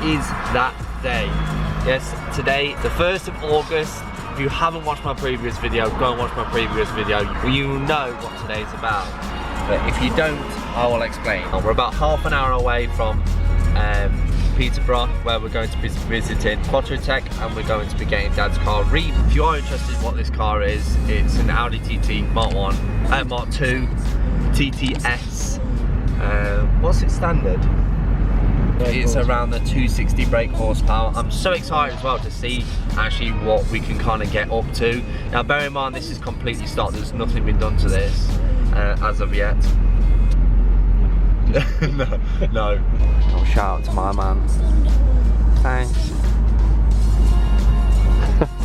is that day. Yes, today, the 1st of August. If you haven't watched my previous video, go and watch my previous video. You know what today's about. But if you don't, I will explain. We're about half an hour away from Peterborough, where we're going to be visiting Quattro Tech, and we're going to be getting Dad's car Remap. If you are interested in what this car is, it's an Audi TT Mark 2 TTS. What's its standard? It's around the 260 brake horsepower. I'm so excited as well to see actually what we can kind of get up to. Now bear in mind, this is completely stock. There's nothing been done to this as of yet. no. Oh, shout out to my man. Thanks.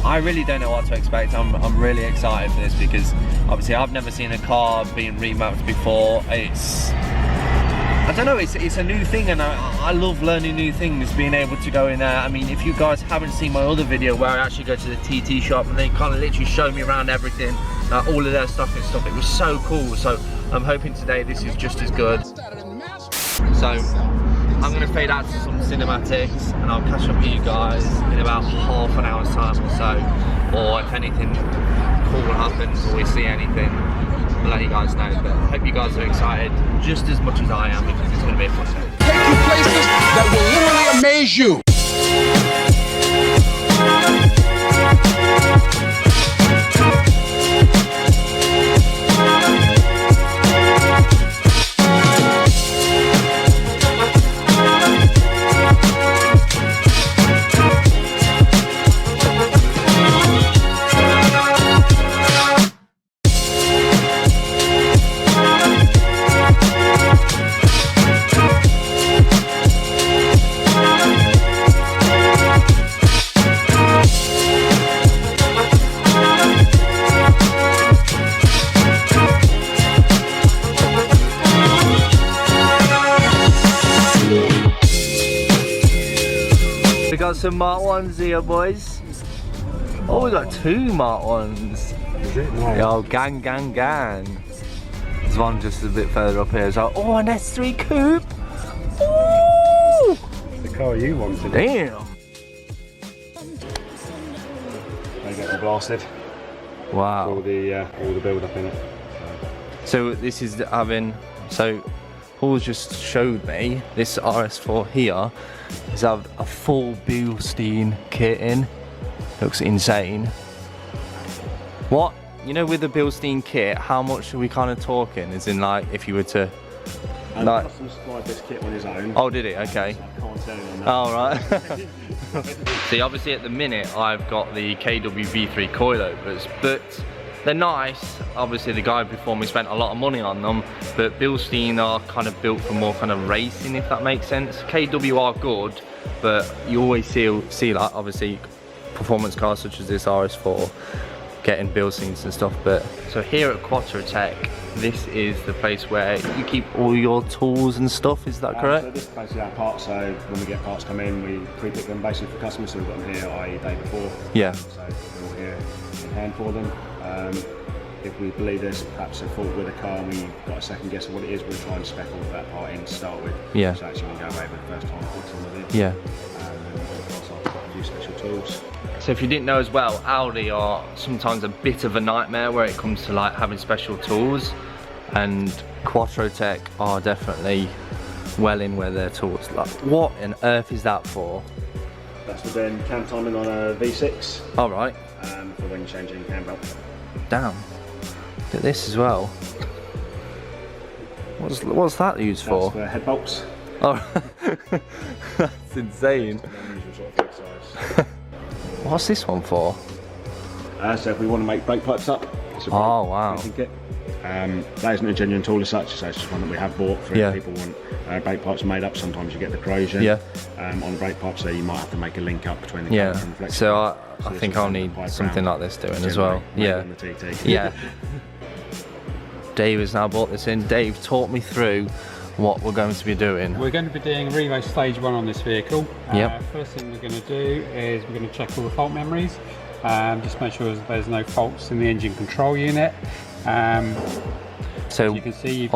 I really don't know what to expect. I'm really excited for this because obviously I've never seen a car being remapped before. I don't know, it's a new thing, and I love learning new things, being able to go in there. I mean, if you guys haven't seen my other video where I actually go to the TT shop and they kind of literally show me around everything, all of their stuff and stuff, it was so cool. So I'm hoping today this is just as good. So I'm going to fade out to some cinematics and I'll catch up with you guys in about half an hour's time or so, or if anything cool happens or we see anything, I'll let you guys know. But I hope you guys are excited just as much as I am, because it's going to be a fun day. Take you places that will literally amaze you. We got some Mark 1s here, boys. Oh, we got 2 Mark 1s. Is it? No. Yo, gang. There's one just a bit further up here. So, oh, an S3 coupe. Ooh! The car you wanted. Damn. They get them blasted. Wow. All the build up in it. So this is so Paul just showed me this RS4 here is a full Bilstein kit in. Looks insane. What, you know, with the Bilstein kit, how much are we kind of talking? As in, like, if you were to like, custom supplied this kit on his own. Oh, did it? Okay. So I can't tell you on that. Oh, right. See, obviously at the minute I've got the KWV3 coilovers, but they're nice. Obviously the guy before me spent a lot of money on them, but Bilstein are kind of built for more kind of racing, if that makes sense. KW are good, but you always see like, obviously, performance cars such as this RS4 getting Bilsteins and stuff. But so here at Quattro Tech, this is the place where you keep all your tools and stuff, is that correct? So this is basically our parts, so when we get parts come in, we pre-pick them basically for customers, so we've got them here, i.e. day before. Yeah. So they're all here in hand for them. If we believe there's perhaps a fault with a car and we've got a second guess of what it is, we'll try and spec all of that part in to start with. Yeah. So actually we can go away with the first time fix all of it. Yeah. And of course I've got a few special tools. So if you didn't know as well, Audi are sometimes a bit of a nightmare where it comes to like having special tools, and Quattro Tech are definitely well in with their tools. Like, what on earth is that for? That's for doing cam timing on a V6. All right. For when you're changing cam belt. Damn. Look at this as well. What's that used for? That's for head bolts. Oh, that's insane. What's this one for? So if we want to make brake pipes up. Oh wow. Kit. That isn't a genuine tool as such, so it's just one that we have bought for if people want brake pipes made up. Sometimes you get the corrosion on the brake pipe, so you might have to make a link up between the camber and the flex. So I think I'll need something like this doing as well. Yeah. Yeah. Dave has now brought this in. Dave, talk me through what we're going to be doing. We're going to be doing Revo stage 1 on this vehicle. Yep. First thing we're going to do is we're going to check all the fault memories. Just make sure there's no faults in the engine control unit. So you can see,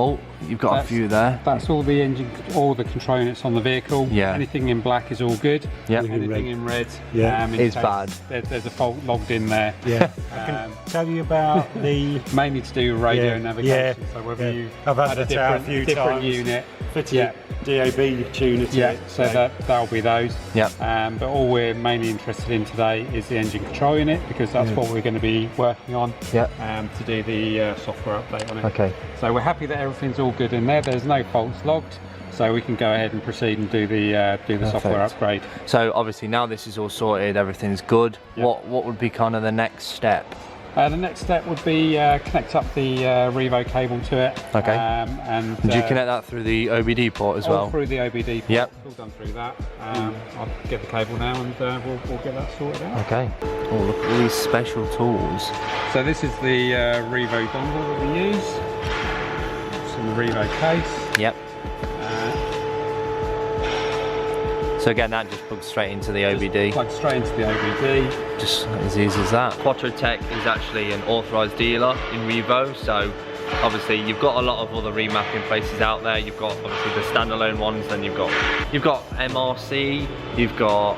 you've got a few there. That's all the engine, all the control units on the vehicle. Yeah. Anything in black is all good. Yeah. Anything in red, is bad. There's a fault logged in there. Yeah. I can tell you about the mainly to do with radio navigation. Yeah. So whether you I've had a a few different times. unit. Fitted DAB tuner to it. So that'll be those. Yeah. But all we're mainly interested in today is the engine control unit, because that's what we're going to be working on. Yeah. To do the software update on it. Okay. So we're happy that everything's all good in there. There's no faults logged, so we can go ahead and proceed and do the software upgrade. So obviously now this is all sorted, everything's good. Yep. What would be kind of the next step? The next step would be connect up the Revo cable to it. Okay. And do you connect that through the OBD port as well? Through the OBD port. Yep. It's all done through that. I'll get the cable now and we'll get that sorted out. Okay. Oh, look at all these special tools. So this is the Revo dongle that we use. It's in the Revo case. Yep. So again, that just plugs straight into the OBD. Plugs straight into the OBD. Just as easy as that. Quattro Tech is actually an authorised dealer in Revo, so obviously you've got a lot of other remapping places out there. You've got obviously the standalone ones, then you've got MRC, you've got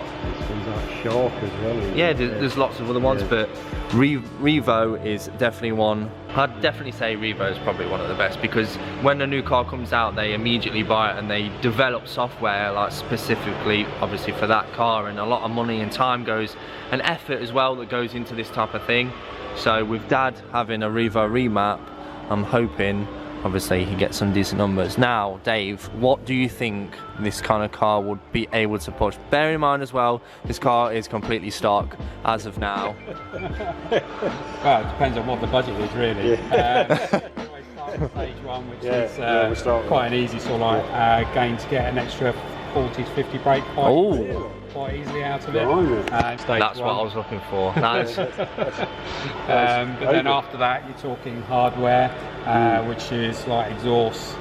Shark as well. yeah, there's lots of other ones, but Revo is definitely one. I'd definitely say Revo is probably one of the best, because when a new car comes out, they immediately buy it and they develop software like specifically obviously for that car, and a lot of money and time goes, and effort as well, that goes into this type of thing. So with Dad having a Revo remap, I'm hoping obviously he gets some decent numbers. Now Dave, what do you think this kind of car would be able to push? Bear in mind as well, this car is completely stock as of now. Well, it depends on what the budget is, really. Always start with stage one, which is quite an easy sort of like gain to get an extra 40 to 50 brake quite easily out of it. That's what I was looking for. Nice. But then after that, you're talking hardware, which is like exhaust,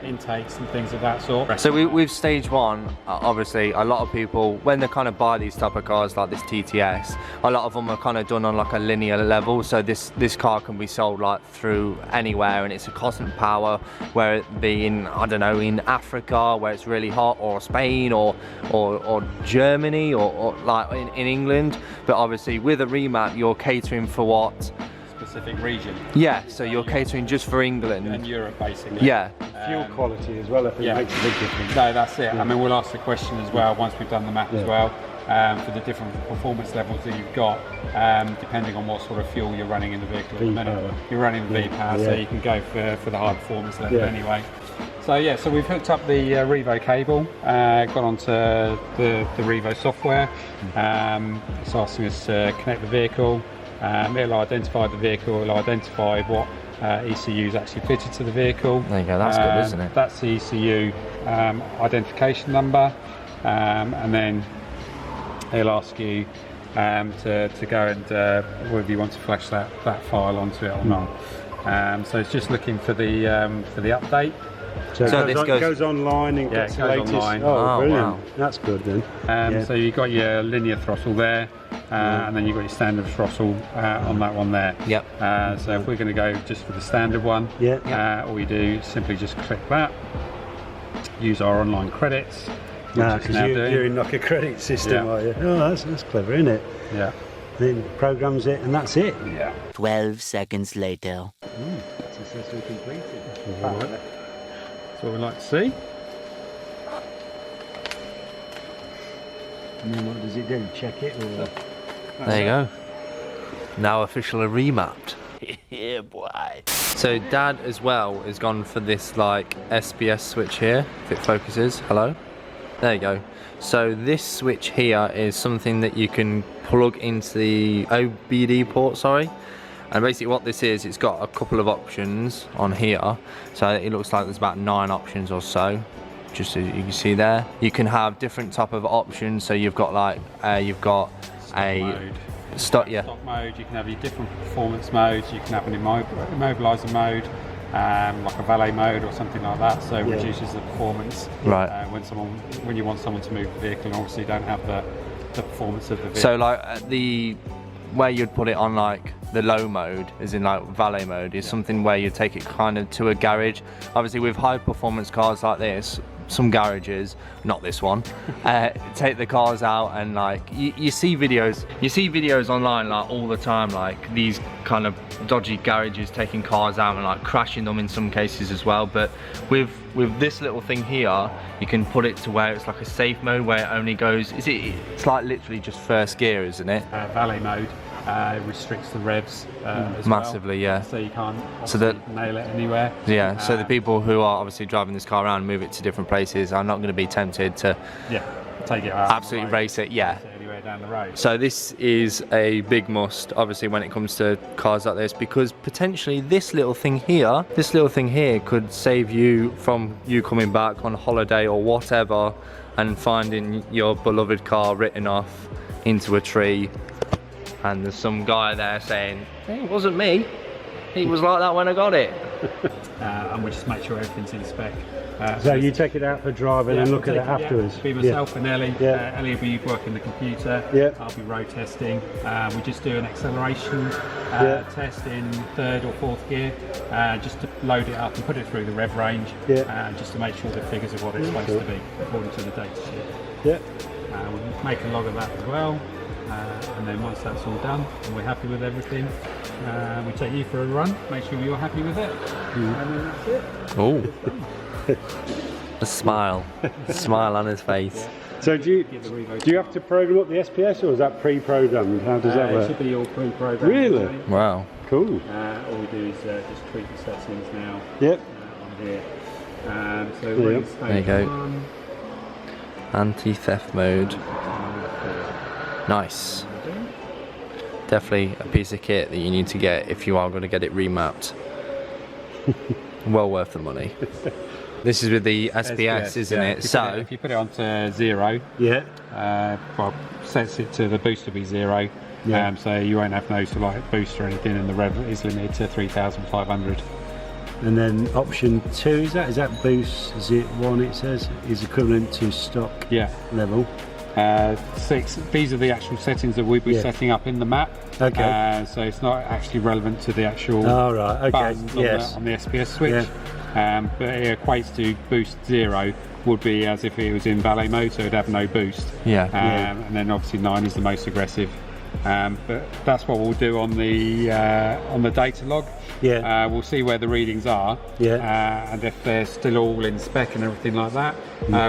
intakes and things of that sort. So with stage one, obviously a lot of people, when they kind of buy these type of cars like this TTS, a lot of them are kind of done on like a linear level. So this car can be sold like through anywhere, and it's a constant power, where it be in, I don't know, in Africa where it's really hot, or Spain, or Germany, or like in England. But obviously with a remap, you're catering for what? Specific region. Yeah, so you're catering just for England. And Europe, basically. Yeah. Fuel quality as well, I think makes a big difference. No, that's it. I mean, we'll ask the question as well once we've done the map as well, for the different performance levels that you've got, depending on what sort of fuel you're running in the vehicle at the minute. You're running the V-Power, so you can go for the high performance level anyway. So yeah, so we've hooked up the Revo cable, gone onto the Revo software. It's asking us to connect the vehicle. It'll identify the vehicle, it'll identify what ECU is actually fitted to the vehicle. There you go, that's good, isn't it? That's the ECU identification number, and then it'll ask you to go and whether you want to flash that file onto it or not. So it's just looking for the update. So it goes online and gets the latest. Online. Oh, brilliant. Wow. That's good then. So you've got your linear throttle there, and then you've got your standard throttle on that one there. Yep. So if we're going to go just for the standard one, all you do is simply just click that, use our online credits. Because you're in like a credit system, are you? Oh, that's clever, isn't it? Yeah. Then programs it and that's it. Yeah. 12 seconds later. Successfully completed. That's what we like to see. And then what does it do? Check it? Or... There you go. Now officially remapped. Yeah, boy. So Dad as well has gone for this like SBS switch here, if it focuses. Hello? There you go. So this switch here is something that you can plug into the OBD port, and basically what this is, it's got a couple of options on here. So it looks like there's about 9 options or so, just as you can see there. You can have different type of options, so you've got like stock mode, you can have your different performance modes, you can have an immobiliser mode, like a valet mode or something like that, so it reduces the performance when you want someone to move the vehicle, and obviously you don't have the performance of the vehicle. So like where you'd put it on like the low mode, as in like valet mode, is something where you take it kind of to a garage. Obviously with high performance cars like this, some garages, not this one, take the cars out and like you see videos online like all the time, like these kind of dodgy garages taking cars out and like crashing them in some cases as well. But with this little thing here, you can put it to where it's like a safe mode where it only goes, it's like literally just first gear, isn't it? Valet mode restricts the revs as massively, well, yeah. so you can't nail it anywhere. Yeah, so the people who are obviously driving this car around, move it to different places, are not going to be tempted to take it out, absolutely race it, yeah. Anywhere down the road. So this is a big must, obviously, when it comes to cars like this, because potentially this little thing here could save you from you coming back on holiday or whatever and finding your beloved car written off into a tree, and there's some guy there saying, hey, it wasn't me, it was like that when I got it. And we just make sure everything's in spec. So you take it out for driving and look at it afterwards? Be myself and Ellie. Ellie will be working the computer. I'll be road testing. We just do an acceleration test in 3rd or 4th gear, just to load it up and put it through the rev range, just to make sure the figures are what it's supposed to be according to the data sheet. We'll make a log of that as well. And then once that's all done and we're happy with everything, we take you for a run, make sure you're happy with it, and then that's it. Oh, a smile on his face. So do you have to program up the SPS, or is that pre-programmed? How does that work? It should be all pre-programmed. Really? Wow. Cool. All we do is just tweak the settings now. On here. So we're in stage There you go. 1. Anti-theft mode. Nice. Definitely a piece of kit that you need to get if you are going to get it remapped. Well worth the money. This is with the SPS, isn't it? So if you put it onto 0, well, sets it to the boost to be 0. So you won't have no like boost or anything, and the rev is limited to 3,500. And then option 2, is that boost 1, it says, is equivalent to stock level. 6. These are the actual settings that we'll be setting up in the map. Okay. So it's not actually relevant to the actual buttons on the SPS switch. But it equates to boost 0 would be as if it was in valet mode, so it'd have no boost. And then obviously 9 is the most aggressive. But that's what we'll do on the data log. We'll see where the readings are, and if they're still all in spec and everything like that,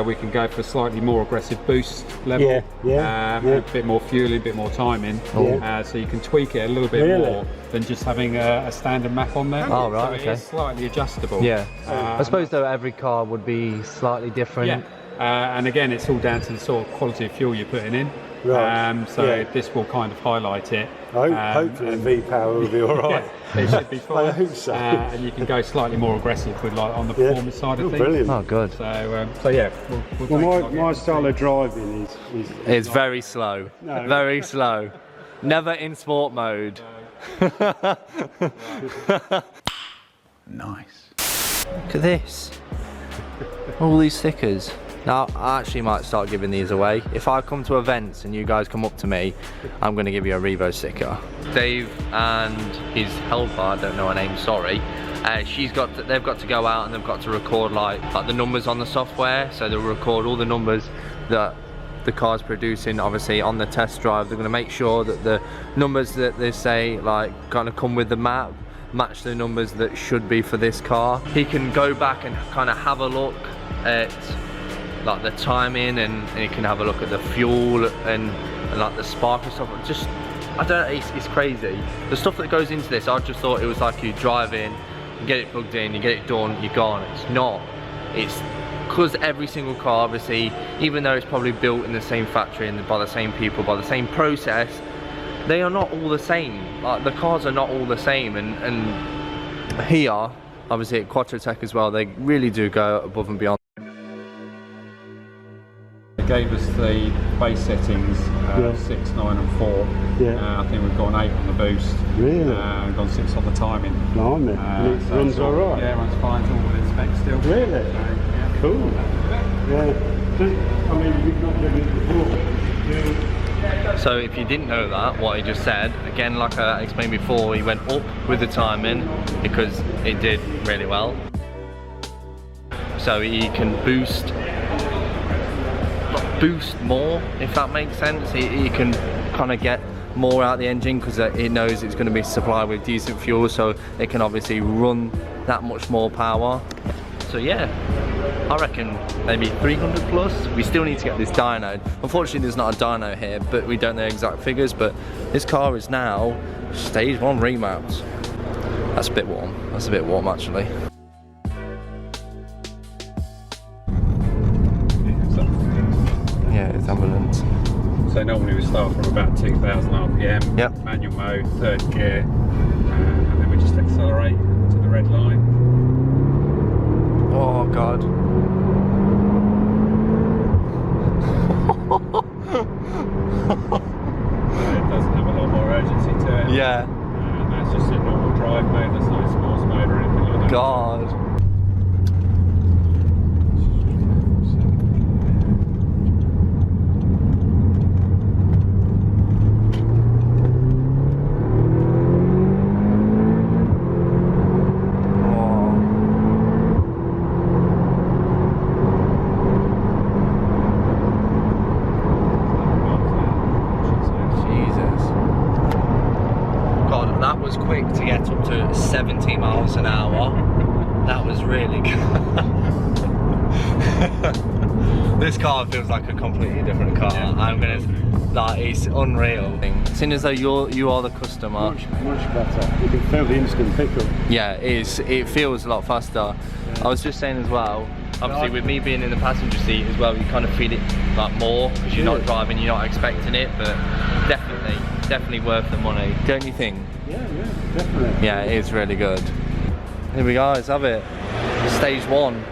we can go for slightly more aggressive boost level, a bit more fueling, a bit more timing, so you can tweak it a little bit more than just having a standard map on there. Oh, right, so okay. It is slightly adjustable. I suppose though every car would be slightly different. And again, it's all down to the sort of quality of fuel you're putting in. This will kind of highlight it. Hopefully V-Power will be alright. It should be fine. I hope so. And you can go slightly more aggressive with like on the performance side of things. Brilliant. Oh, good. So yeah, my style of driving is It's very slow. Very slow. Never in sport mode. nice. Look at this. All these stickers. Now, I actually might start giving these away. If I come to events and you guys come up to me, I'm going to give you a Revo sticker. Dave and his helper, I don't know her name, sorry. They've got to go out and they've got to record like the numbers on the software. So they'll record all the numbers that the car's producing, obviously on the test drive. They're going to make sure that the numbers that they say like kind of come with the map match the numbers that should be for this car. He can go back and kind of have a look at like the timing, and you can have a look at the fuel and like the spark and stuff. Just, I don't know, it's crazy. The stuff that goes into this, I just thought it was like you drive in, you get it plugged in, you get it done, you're gone. It's not. It's because every single car, obviously, even though it's probably built in the same factory and by the same people, by the same process, they are not all the same. Like the cars are not all the same, and here, obviously at Quattro Tech as well, they really do go above and beyond. Gave us the base settings 6, 9 and 4. I think we've gone 8 on the boost. Really? We've gone 6 on the timing. Blimey. It runs alright? Yeah, it runs fine, it's all within spec still. Really? Cool. I mean, we've not done it before. So So if you didn't know that, what he just said, again, like I explained before, he went up with the timing because it did really well. So he can boost more, if that makes sense. He can kind of get more out the engine because it knows it's going to be supplied with decent fuel, so it can obviously run that much more power. So yeah, I reckon maybe 300 plus. We still need to get this dyno. Unfortunately there's not a dyno here, but we don't know exact figures. But this car is now stage 1 remapped. That's a bit warm. That's a bit warm actually. Yeah, it's ambulance. So normally we start from about 2,000 RPM, yep. Manual mode, 3rd gear, and then we just accelerate to the red line. Oh God. It doesn't have a lot more urgency to it. Yeah. And that's just a normal drive mode, there's no sports mode or anything like that. God. That was quick to get up to 70 miles an hour. That was really good. This car feels like a completely different car. Yeah. I'm gonna, like, it's unreal. Seeing as though you are the customer. Much better. You can feel the instant pickup. Yeah, it is. It feels a lot faster. Yeah. I was just saying as well, obviously with me being in the passenger seat as well, you kind of feel it like more because you're not driving, you're not expecting it, but definitely worth the money, don't you think? Yeah, definitely. Yeah, it is really good. Here we go, let's have it. Stage 1.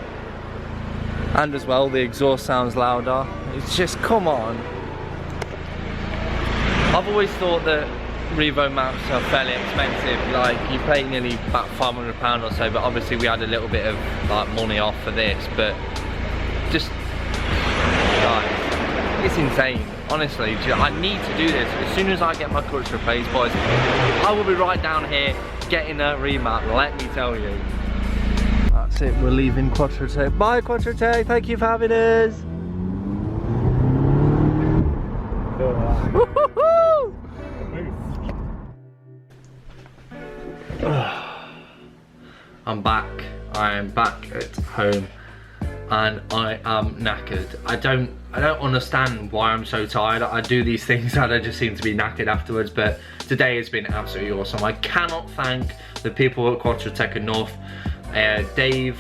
And as well, the exhaust sounds louder. It's just, come on. I've always thought that Revo Maps are fairly expensive. Like, you pay nearly about £500 or so, but obviously we had a little bit of like money off for this, but just, guys, it's insane. Honestly, I need to do this. As soon as I get my clutch replaced, boys, I will be right down here getting a remap, let me tell you. That's it, we're leaving Quattro Tech. Bye Quattro Tech, thank you for having us. I'm back. I am back at home and I am knackered. I don't understand why I'm so tired. I do these things and I just seem to be knackered afterwards, but today has been absolutely awesome. I cannot thank the people at Quattro Tech enough. Dave,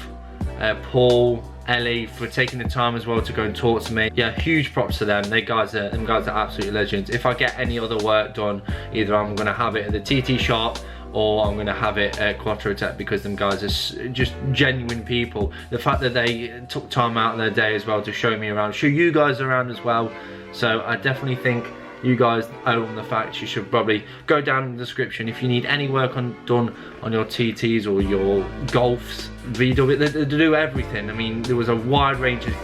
Paul, Ellie, for taking the time as well to go and talk to me. Yeah, huge props to them. Them guys are absolute legends. If I get any other work done, either I'm gonna have it at the TT shop or I'm going to have it at Quattro Tech, because them guys are just genuine people. The fact that they took time out of their day as well to show me around, show you guys around as well. So I definitely think you guys own the fact you should probably go down in the description if you need any work done on your TTs or your Golfs, VW, they do everything. I mean, there was a wide range of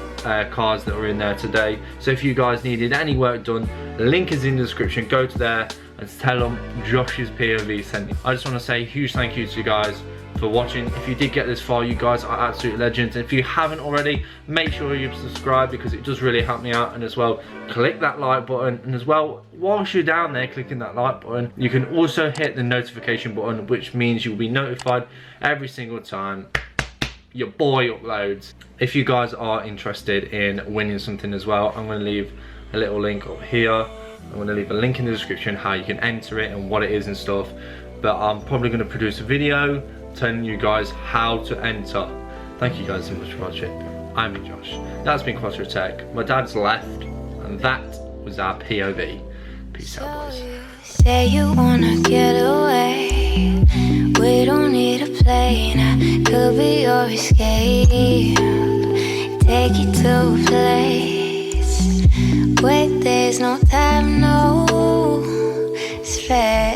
cars that were in there today. So if you guys needed any work done, the link is in the description. Go to there and tell them Josh's POV sent you. I just want to say a huge thank you to you guys for watching. If you did get this far, you guys are absolute legends. And if you haven't already, make sure you subscribe, because it does really help me out. And as well, click that like button, and as well, whilst you're down there clicking that like button, you can also hit the notification button, which means you'll be notified every single time your boy uploads. If you guys are interested in winning something as well, I'm going to leave a little link up here. I'm going to leave a link in the description how you can enter it and what it is and stuff. But I'm probably going to produce a video telling you guys how to enter. Thank you guys so much for watching. I'm Josh. That's been Quattro Tech. My dad's left, and that was our POV. Peace out, boys. Say you wanna get away. We don't need a plane. I could be your escape. Take you to a place where there's no time, no space.